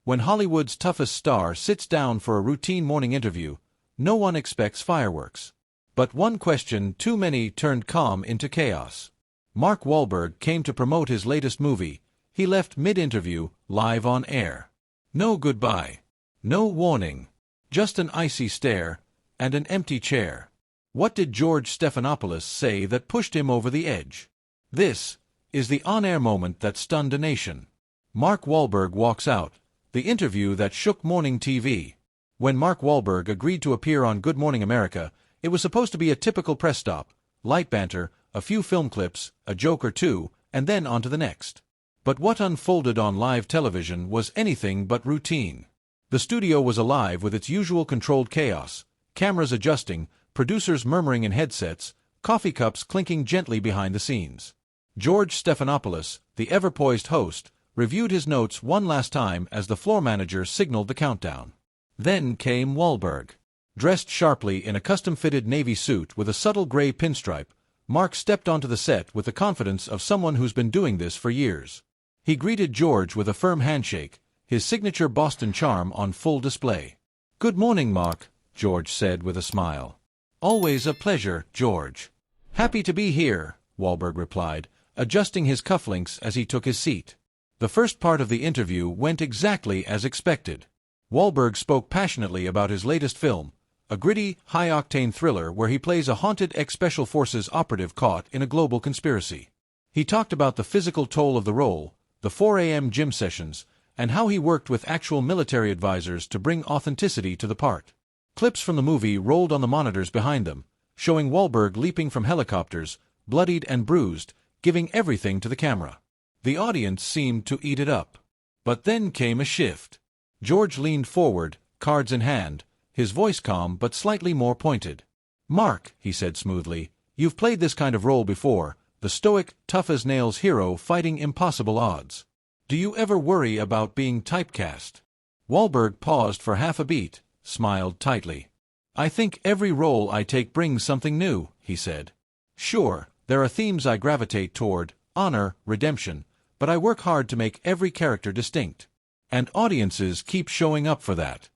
When Hollywood's toughest star sits down for a routine morning interview, no one expects fireworks. But one question too many turned calm into chaos. Mark Wahlberg came to promote his latest movie. He left mid-interview, live on air. No goodbye. No warning. Just an icy stare, and an empty chair. What did George Stephanopoulos say that pushed him over the edge? This is the on-air moment that stunned a nation. Mark Wahlberg walks out, the interview that shook morning TV. When Mark Wahlberg agreed to appear on Good Morning America, it was supposed to be a typical press stop, light banter, a few film clips, a joke or two, and then on to the next. But what unfolded on live television was anything but routine. The studio was alive with its usual controlled chaos, cameras adjusting, producers murmuring in headsets, coffee cups clinking gently behind the scenes. George Stephanopoulos, the ever-poised host, reviewed his notes one last time as the floor manager signaled the countdown. Then came Wahlberg. Dressed sharply in a custom-fitted navy suit with a subtle gray pinstripe, Mark stepped onto the set with the confidence of someone who's been doing this for years. He greeted George with a firm handshake, his signature Boston charm on full display. "Good morning, Mark," George said with a smile. "Always a pleasure, George." "Happy to be here," Wahlberg replied, adjusting his cufflinks as he took his seat. The first part of the interview went exactly as expected. Wahlberg spoke passionately about his latest film, a gritty, high-octane thriller where he plays a haunted ex-Special Forces operative caught in a global conspiracy. He talked about the physical toll of the role, the 4 a.m. gym sessions, and how he worked with actual military advisors to bring authenticity to the part. Clips from the movie rolled on the monitors behind them, showing Wahlberg leaping from helicopters, bloodied and bruised, giving everything to the camera. The audience seemed to eat it up. But then came a shift. George leaned forward, cards in hand, his voice calm but slightly more pointed. "Mark," he said smoothly, "you've played this kind of role before, the stoic, tough-as-nails hero fighting impossible odds. Do you ever worry about being typecast?" Wahlberg paused for half a beat, smiled tightly. "I think every role I take brings something new," he said. "Sure, there are themes I gravitate toward, honor, redemption, but I work hard to make every character distinct. And audiences keep showing up for that."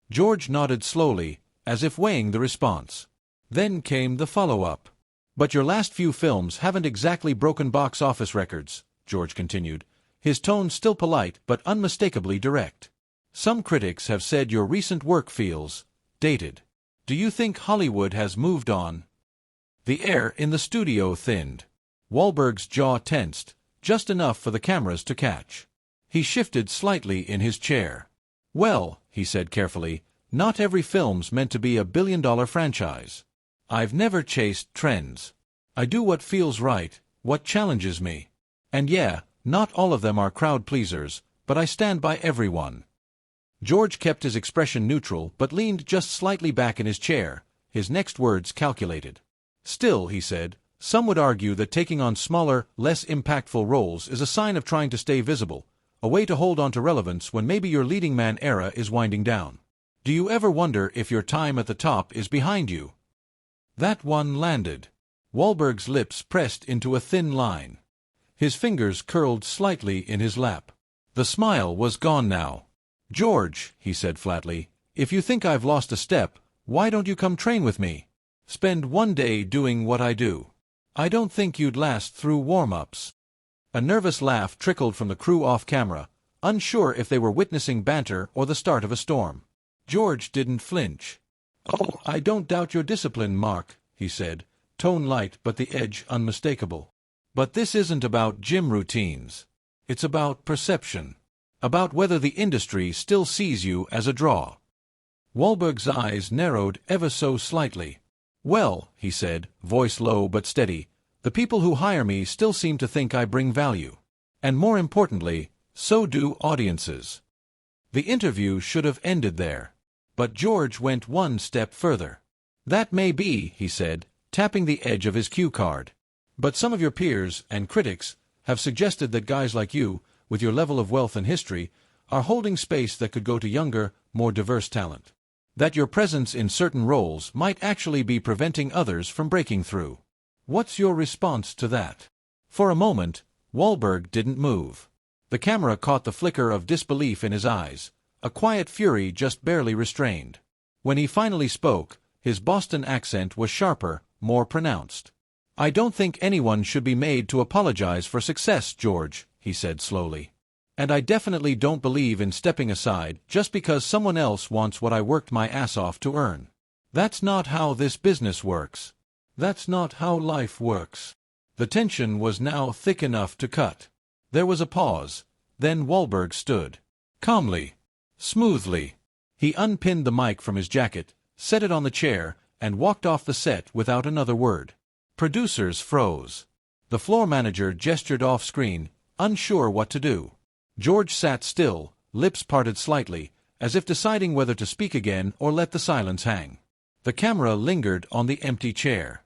George nodded slowly, as if weighing the response. Then came the follow-up. "But your last few films haven't exactly broken box office records," George continued, his tone still polite but unmistakably direct. "Some critics have said your recent work feels dated. Do you think Hollywood has moved on?" The air in the studio thinned. Wahlberg's jaw tensed, just enough for the cameras to catch. He shifted slightly in his chair. "Well," he said carefully, "not every film's meant to be a billion-dollar franchise. I've never chased trends. I do what feels right, what challenges me. And yeah, not all of them are crowd-pleasers, but I stand by every one." George kept his expression neutral but leaned just slightly back in his chair, his next words calculated. "Still," he said, "some would argue that taking on smaller, less impactful roles is a sign of trying to stay visible, a way to hold on to relevance when maybe your leading man era is winding down. Do you ever wonder if your time at the top is behind you?" That one landed. Wahlberg's lips pressed into a thin line. His fingers curled slightly in his lap. The smile was gone now. "George," he said flatly, "if you think I've lost a step, why don't you come train with me? Spend one day doing what I do. I don't think you'd last through warm-ups." A nervous laugh trickled from the crew off-camera, unsure if they were witnessing banter or the start of a storm. George didn't flinch. "Oh, I don't doubt your discipline, Mark," he said, tone light but the edge unmistakable. "But this isn't about gym routines. It's about perception. About whether the industry still sees you as a draw." Wahlberg's eyes narrowed ever so slightly. "Well," he said, voice low but steady, "the people who hire me still seem to think I bring value. And more importantly, so do audiences." The interview should have ended there. But George went one step further. "That may be," he said, tapping the edge of his cue card. "But some of your peers and critics have suggested that guys like you, with your level of wealth and history, are holding space that could go to younger, more diverse talent. That your presence in certain roles might actually be preventing others from breaking through. What's your response to that?" For a moment, Wahlberg didn't move. The camera caught the flicker of disbelief in his eyes, a quiet fury just barely restrained. When he finally spoke, his Boston accent was sharper, more pronounced. "I don't think anyone should be made to apologize for success, George," he said slowly. "And I definitely don't believe in stepping aside just because someone else wants what I worked my ass off to earn. That's not how this business works. That's not how life works." The tension was now thick enough to cut. There was a pause, then Wahlberg stood. Calmly, smoothly. He unpinned the mic from his jacket, set it on the chair, and walked off the set without another word. Producers froze. The floor manager gestured off-screen, unsure what to do. George sat still, lips parted slightly, as if deciding whether to speak again or let the silence hang. The camera lingered on the empty chair.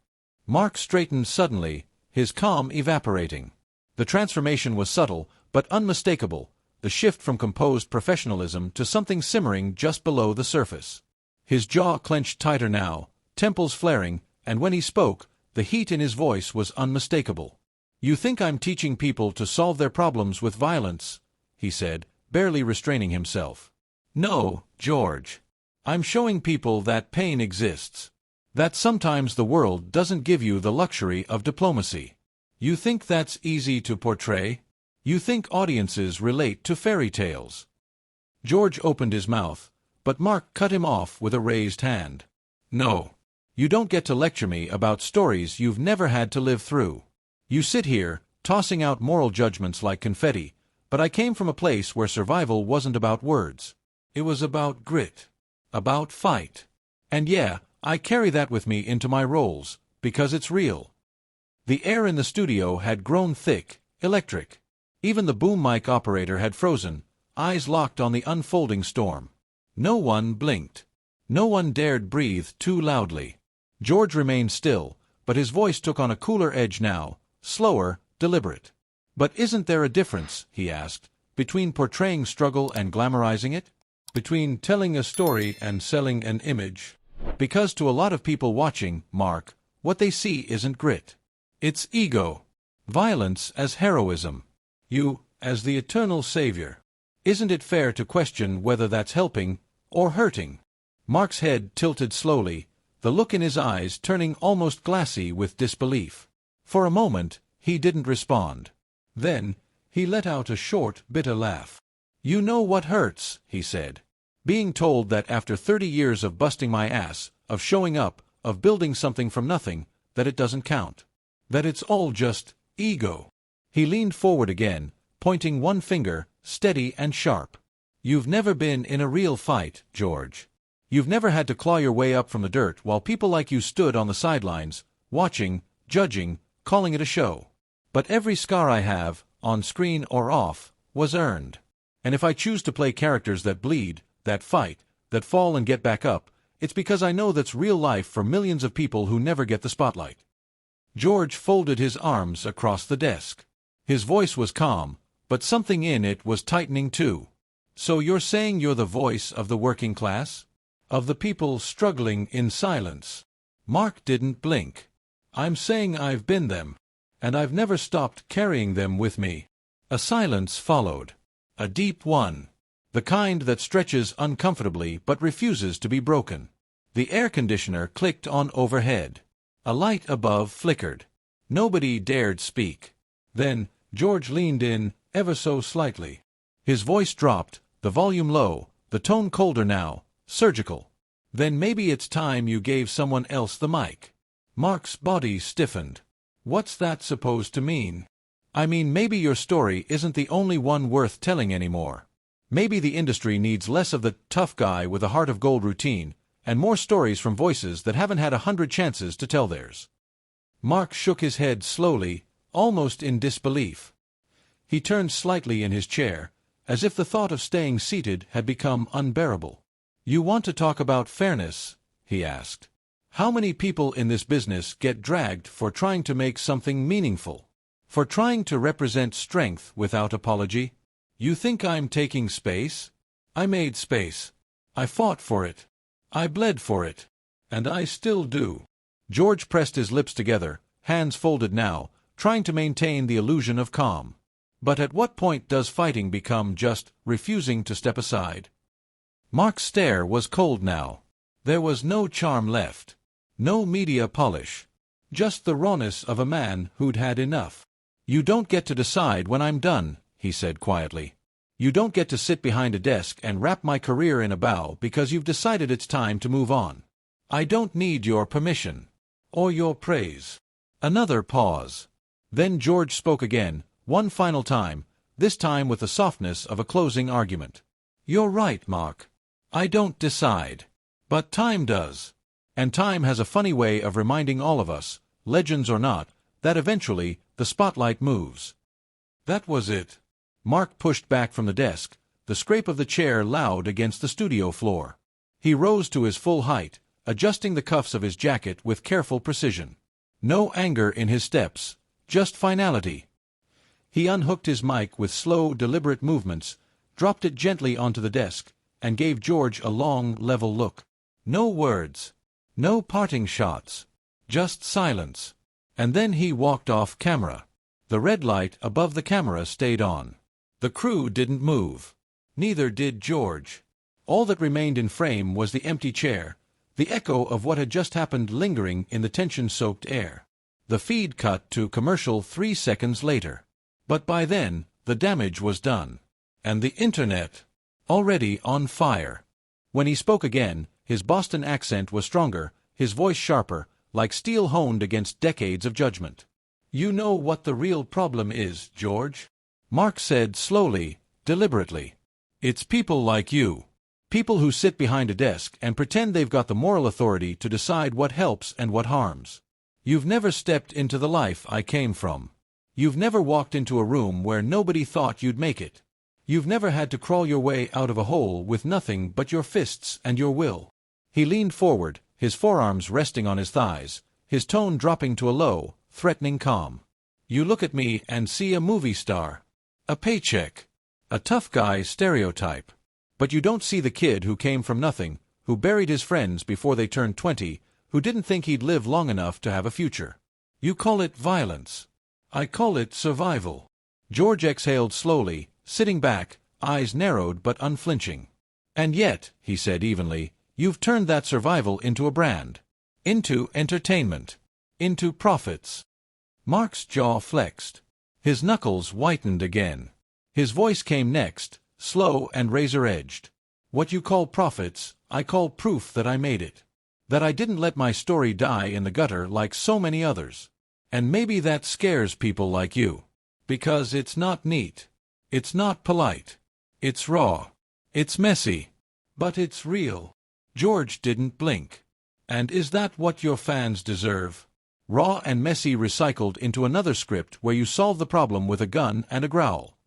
Mark straightened suddenly, his calm evaporating. The transformation was subtle, but unmistakable, the shift from composed professionalism to something simmering just below the surface. His jaw clenched tighter now, temples flaring, and when he spoke, the heat in his voice was unmistakable. "You think I'm teaching people to solve their problems with violence?" he said, barely restraining himself. "No, George. I'm showing people that pain exists. That sometimes the world doesn't give you the luxury of diplomacy. You think that's easy to portray? You think audiences relate to fairy tales?" George opened his mouth, but Mark cut him off with a raised hand. "No. You don't get to lecture me about stories you've never had to live through. You sit here, tossing out moral judgments like confetti, but I came from a place where survival wasn't about words. It was about grit. About fight. And yeah, I carry that with me into my roles, because it's real." The air in the studio had grown thick, electric. Even the boom mic operator had frozen, eyes locked on the unfolding storm. No one blinked. No one dared breathe too loudly. George remained still, but his voice took on a cooler edge now, slower, deliberate. "But isn't there a difference," he asked, "between portraying struggle and glamorizing it? Between telling a story and selling an image? Because to a lot of people watching, Mark, what they see isn't grit. It's ego. Violence as heroism. You, as the eternal savior. Isn't it fair to question whether that's helping or hurting?" Mark's head tilted slowly, the look in his eyes turning almost glassy with disbelief. For a moment, he didn't respond. Then, he let out a short, bitter laugh. "You know what hurts," he said. "Being told that after 30 years of busting my ass, of showing up, of building something from nothing, that it doesn't count. That it's all just ego." He leaned forward again, pointing one finger, steady and sharp. "You've never been in a real fight, George. You've never had to claw your way up from the dirt while people like you stood on the sidelines, watching, judging, calling it a show. But every scar I have, on screen or off, was earned. And if I choose to play characters that bleed, that fight, that fall and get back up, it's because I know that's real life for millions of people who never get the spotlight." George folded his arms across the desk. His voice was calm, but something in it was tightening too. "So you're saying you're the voice of the working class? Of the people struggling in silence?" Mark didn't blink. "I'm saying I've been them. And I've never stopped carrying them with me." A silence followed. A deep one. The kind that stretches uncomfortably but refuses to be broken. The air conditioner clicked on overhead. A light above flickered. Nobody dared speak. Then, George leaned in, ever so slightly. His voice dropped, the volume low, the tone colder now, surgical. "Then maybe it's time you gave someone else the mic." Mark's body stiffened. "What's that supposed to mean?" "I mean maybe your story isn't the only one worth telling anymore. Maybe the industry needs less of the tough guy with a heart of gold routine, and more stories from voices that haven't had 100 chances to tell theirs." Mark shook his head slowly, almost in disbelief. He turned slightly in his chair, as if the thought of staying seated had become unbearable. "You want to talk about fairness?" he asked. "How many people in this business get dragged for trying to make something meaningful? For trying to represent strength without apology? You think I'm taking space? I made space. I fought for it. I bled for it. And I still do." George pressed his lips together, hands folded now, trying to maintain the illusion of calm. But at what point does fighting become just refusing to step aside? Mark's stare was cold now. There was no charm left. No media polish. Just the rawness of a man who'd had enough. "You don't get to decide when I'm done," he said quietly. "You don't get to sit behind a desk and wrap my career in a bow because you've decided it's time to move on. I don't need your permission. Or your praise." Another pause. Then George spoke again, one final time, this time with the softness of a closing argument. "You're right, Mark. I don't decide. But time does. And time has a funny way of reminding all of us, legends or not, that eventually the spotlight moves." That was it. Mark pushed back from the desk, the scrape of the chair loud against the studio floor. He rose to his full height, adjusting the cuffs of his jacket with careful precision. No anger in his steps, just finality. He unhooked his mic with slow, deliberate movements, dropped it gently onto the desk, and gave George a long, level look. No words. No parting shots. Just silence. And then he walked off camera. The red light above the camera stayed on. The crew didn't move. Neither did George. All that remained in frame was the empty chair, the echo of what had just happened lingering in the tension-soaked air. The feed cut to commercial 3 seconds later. But by then, the damage was done. And the internet, already on fire. When he spoke again, his Boston accent was stronger, his voice sharper, like steel honed against decades of judgment. "You know what the real problem is, George?" Mark said slowly, deliberately. "It's people like you. People who sit behind a desk and pretend they've got the moral authority to decide what helps and what harms. You've never stepped into the life I came from. You've never walked into a room where nobody thought you'd make it. You've never had to crawl your way out of a hole with nothing but your fists and your will." He leaned forward, his forearms resting on his thighs, his tone dropping to a low, threatening calm. "You look at me and see a movie star. A paycheck. A tough guy stereotype. But you don't see the kid who came from nothing, who buried his friends before they turned 20, who didn't think he'd live long enough to have a future. You call it violence. I call it survival." George exhaled slowly, sitting back, eyes narrowed but unflinching. "And yet," he said evenly, "you've turned that survival into a brand. Into entertainment. Into profits." Mark's jaw flexed. His knuckles whitened again. His voice came next, slow and razor-edged. "What you call profits, I call proof that I made it. That I didn't let my story die in the gutter like so many others. And maybe that scares people like you. Because it's not neat. It's not polite. It's raw. It's messy. But it's real." George didn't blink. "And is that what your fans deserve? Raw and messy recycled into another script where you solve the problem with a gun and a growl?"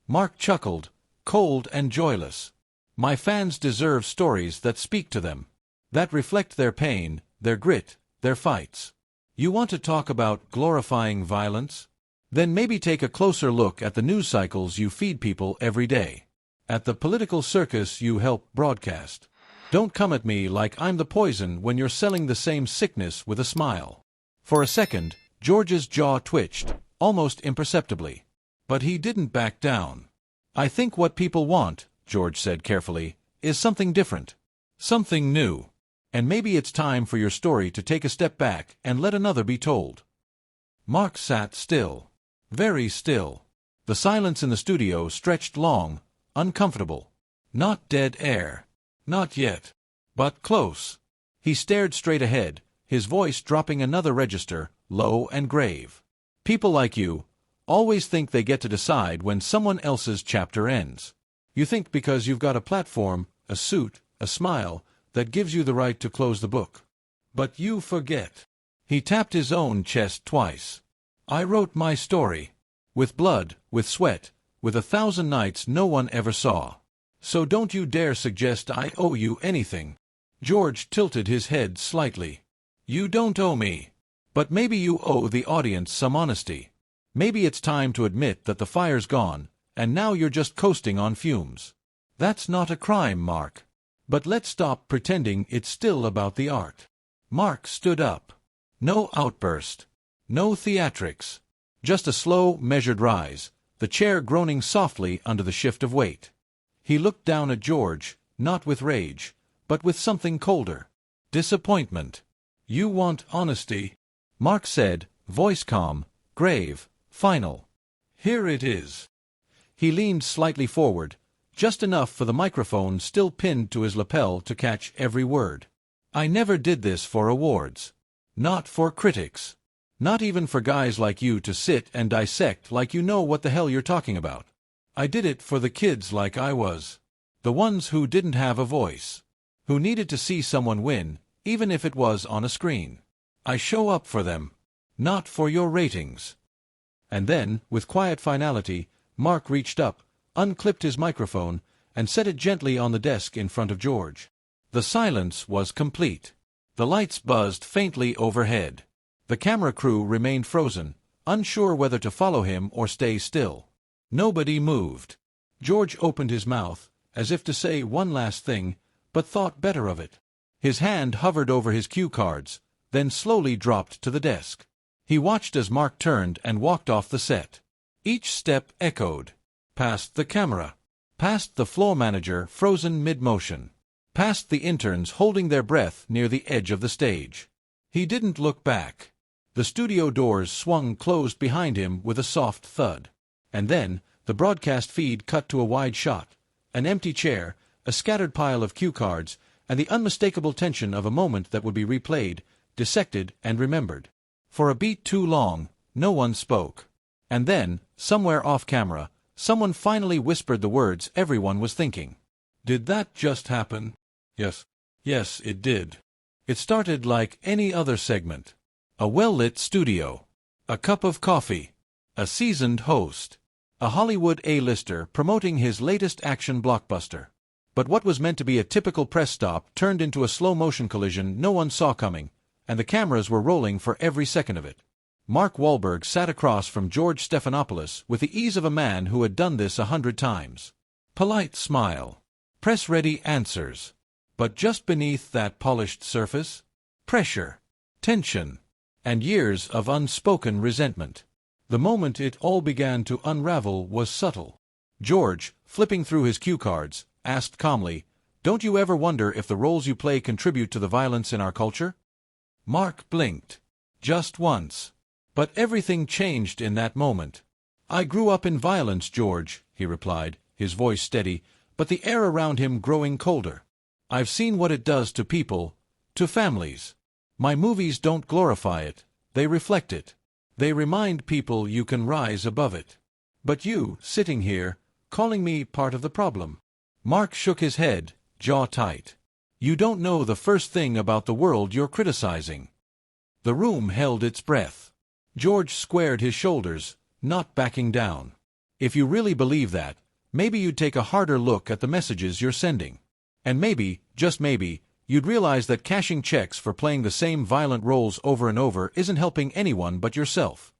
Mark chuckled, cold and joyless. "My fans deserve stories that speak to them. That reflect their pain, their grit, their fights. You want to talk about glorifying violence? Then maybe take a closer look at the news cycles you feed people every day. At the political circus you help broadcast. Don't come at me like I'm the poison when you're selling the same sickness with a smile." For a second, George's jaw twitched, almost imperceptibly. But he didn't back down. "I think what people want," George said carefully, "is something different. Something new. And maybe it's time for your story to take a step back and let another be told." Mark sat still. Very still. The silence in the studio stretched long, uncomfortable. Not dead air. Not yet. But close. He stared straight ahead, his voice dropping another register, low and grave. "People like you always think they get to decide when someone else's chapter ends. You think because you've got a platform, a suit, a smile, that gives you the right to close the book. But you forget." He tapped his own chest twice. "I wrote my story. With blood, with sweat, with 1,000 nights no one ever saw. So don't you dare suggest I owe you anything." George tilted his head slightly. "You don't owe me. But maybe you owe the audience some honesty. Maybe it's time to admit that the fire's gone, and now you're just coasting on fumes. That's not a crime, Mark. But let's stop pretending it's still about the art." Mark stood up. No outburst. No theatrics. Just a slow, measured rise, the chair groaning softly under the shift of weight. He looked down at George, not with rage, but with something colder. Disappointment. "You want honesty," Mark said, voice calm, grave, final. "Here it is." He leaned slightly forward, just enough for the microphone still pinned to his lapel to catch every word. "I never did this for awards. Not for critics. Not even for guys like you to sit and dissect like you know what the hell you're talking about. I did it for the kids like I was. The ones who didn't have a voice. Who needed to see someone win, even if it was on a screen. I show up for them. Not for your ratings." And then, with quiet finality, Mark reached up, unclipped his microphone, and set it gently on the desk in front of George. The silence was complete. The lights buzzed faintly overhead. The camera crew remained frozen, unsure whether to follow him or stay still. Nobody moved. George opened his mouth, as if to say one last thing, but thought better of it. His hand hovered over his cue cards, then slowly dropped to the desk. He watched as Mark turned and walked off the set. Each step echoed. Past the camera. Past the floor manager frozen mid-motion. Past the interns holding their breath near the edge of the stage. He didn't look back. The studio doors swung closed behind him with a soft thud. And then, the broadcast feed cut to a wide shot. An empty chair, a scattered pile of cue cards, and the unmistakable tension of a moment that would be replayed, dissected and remembered. For a beat too long, no one spoke. And then, somewhere off-camera, someone finally whispered the words everyone was thinking. "Did that just happen?" "Yes. Yes, it did." It started like any other segment. A well-lit studio. A cup of coffee. A seasoned host. A Hollywood A-lister promoting his latest action blockbuster. But what was meant to be a typical press stop turned into a slow-motion collision no one saw coming, and the cameras were rolling for every second of it. Mark Wahlberg sat across from George Stephanopoulos with the ease of a man who had done this 100 times. Polite smile. Press-ready answers. But just beneath that polished surface, pressure, tension, and years of unspoken resentment. The moment it all began to unravel was subtle. George, flipping through his cue cards, asked calmly, "Don't you ever wonder if the roles you play contribute to the violence in our culture?" Mark blinked. Just once. But everything changed in that moment. "I grew up in violence, George," he replied, his voice steady, but the air around him growing colder. "I've seen what it does to people, to families. My movies don't glorify it, they reflect it. They remind people you can rise above it. But you, sitting here, calling me part of the problem." Mark shook his head, jaw tight. "You don't know the first thing about the world you're criticizing." The room held its breath. George squared his shoulders, not backing down. "If you really believe that, maybe you'd take a harder look at the messages you're sending. And maybe, just maybe, you'd realize that cashing checks for playing the same violent roles over and over isn't helping anyone but yourself."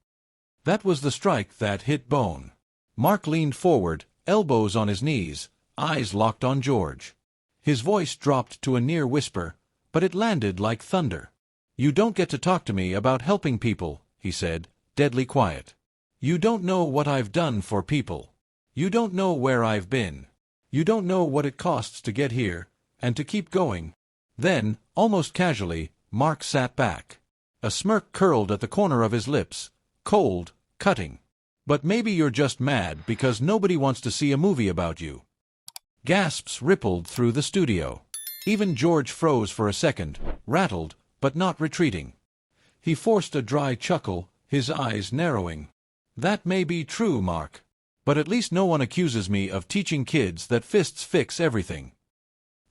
That was the strike that hit bone. Mark leaned forward, elbows on his knees, eyes locked on George. His voice dropped to a near whisper, but it landed like thunder. "You don't get to talk to me about helping people," he said, deadly quiet. "You don't know what I've done for people. You don't know where I've been. You don't know what it costs to get here, and to keep going." Then, almost casually, Mark sat back. A smirk curled at the corner of his lips, cold, cutting. "But maybe you're just mad because nobody wants to see a movie about you." Gasps rippled through the studio. Even George froze for a second, rattled, but not retreating. He forced a dry chuckle, his eyes narrowing. "That may be true, Mark. But at least no one accuses me of teaching kids that fists fix everything."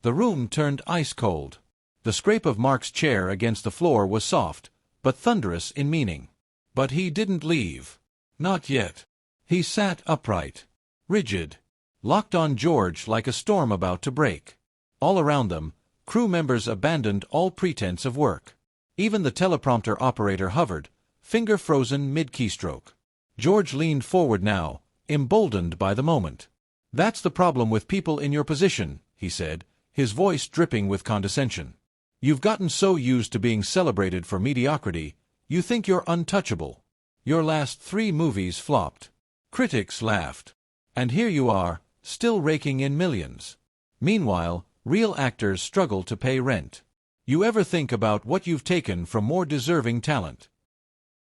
The room turned ice-cold. The scrape of Mark's chair against the floor was soft, but thunderous in meaning. But he didn't leave. Not yet. He sat upright, rigid, locked on George like a storm about to break. All around them, crew members abandoned all pretense of work. Even the teleprompter operator hovered, finger frozen mid-keystroke. George leaned forward now, emboldened by the moment. "That's the problem with people in your position," he said, his voice dripping with condescension. "You've gotten so used to being celebrated for mediocrity, you think you're untouchable. Your last 3 movies flopped. Critics laughed. And here you are, still raking in millions. Meanwhile, real actors struggle to pay rent. You ever think about what you've taken from more deserving talent?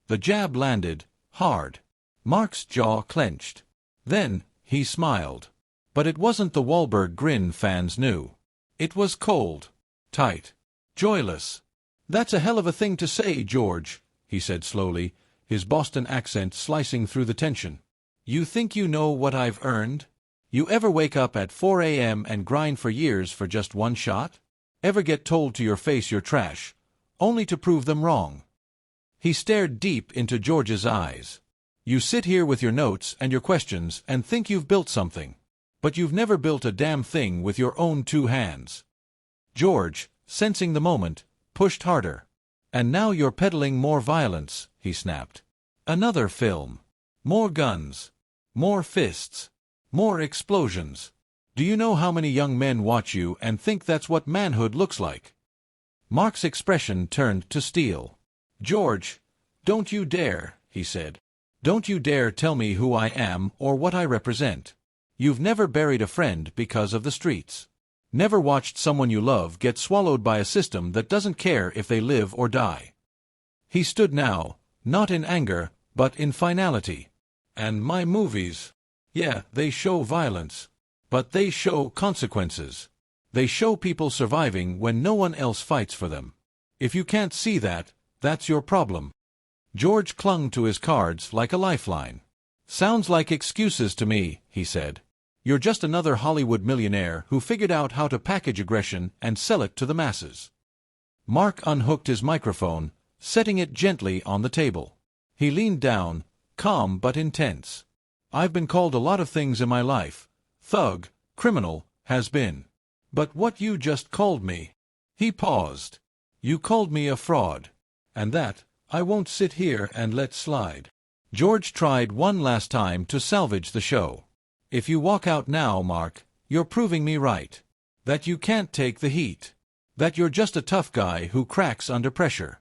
The jab landed, hard. Mark's jaw clenched. Then, he smiled. But it wasn't the Wahlberg grin fans knew. It was cold, tight, joyless. "That's a hell of a thing to say, George," he said slowly, his Boston accent slicing through the tension. "You think you know what I've earned? You ever wake up at 4 a.m. and grind for years for just one shot? Ever get told to your face you're trash, only to prove them wrong?" He stared deep into George's eyes. "You sit here with your notes and your questions and think you've built something. But you've never built a damn thing with your own 2 hands." George, sensing the moment, pushed harder. "And now you're peddling more violence," he snapped. "Another film. More guns. More fists. More explosions. Do you know how many young men watch you and think that's what manhood looks like?" Mark's expression turned to steel. "George, don't you dare," he said. "Don't you dare tell me who I am or what I represent. You've never buried a friend because of the streets. Never watched someone you love get swallowed by a system that doesn't care if they live or die." He stood now, not in anger, but in finality. "And my movies, yeah, they show violence. But they show consequences. They show people surviving when no one else fights for them. If you can't see that, that's your problem." George clung to his cards like a lifeline. "Sounds like excuses to me," he said. "You're just another Hollywood millionaire who figured out how to package aggression and sell it to the masses." Mark unhooked his microphone, setting it gently on the table. He leaned down, calm but intense. "I've been called a lot of things in my life. Thug, criminal, has-been. But what you just called me..." He paused. "You called me a fraud. And that, I won't sit here and let slide." George tried one last time to salvage the show. "If you walk out now, Mark, you're proving me right. That you can't take the heat. That you're just a tough guy who cracks under pressure."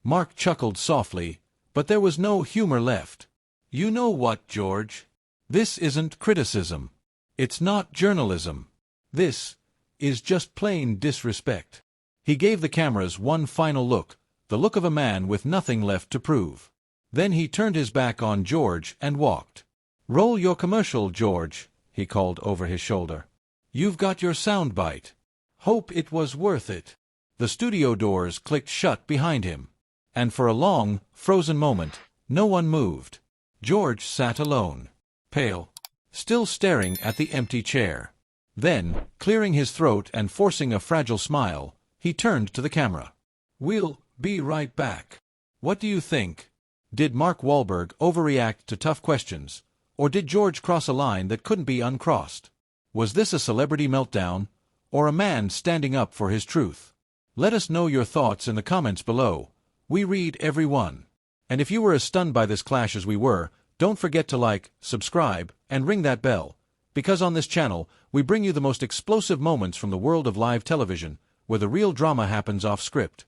Mark chuckled softly, but there was no humor left. "You know what, George? This isn't criticism. It's not journalism. This is just plain disrespect." He gave the cameras one final look, the look of a man with nothing left to prove. Then he turned his back on George and walked. "Roll your commercial, George," he called over his shoulder. "You've got your soundbite. Hope it was worth it." The studio doors clicked shut behind him. And for a long, frozen moment, no one moved. George sat alone, pale, still staring at the empty chair. Then, clearing his throat and forcing a fragile smile, he turned to the camera. "We'll be right back. What do you think? Did Mark Wahlberg overreact to tough questions? Or did George cross a line that couldn't be uncrossed? Was this a celebrity meltdown, or a man standing up for his truth? Let us know your thoughts in the comments below. We read every one. And if you were as stunned by this clash as we were, don't forget to like, subscribe, and ring that bell, because on this channel, we bring you the most explosive moments from the world of live television, where the real drama happens off script.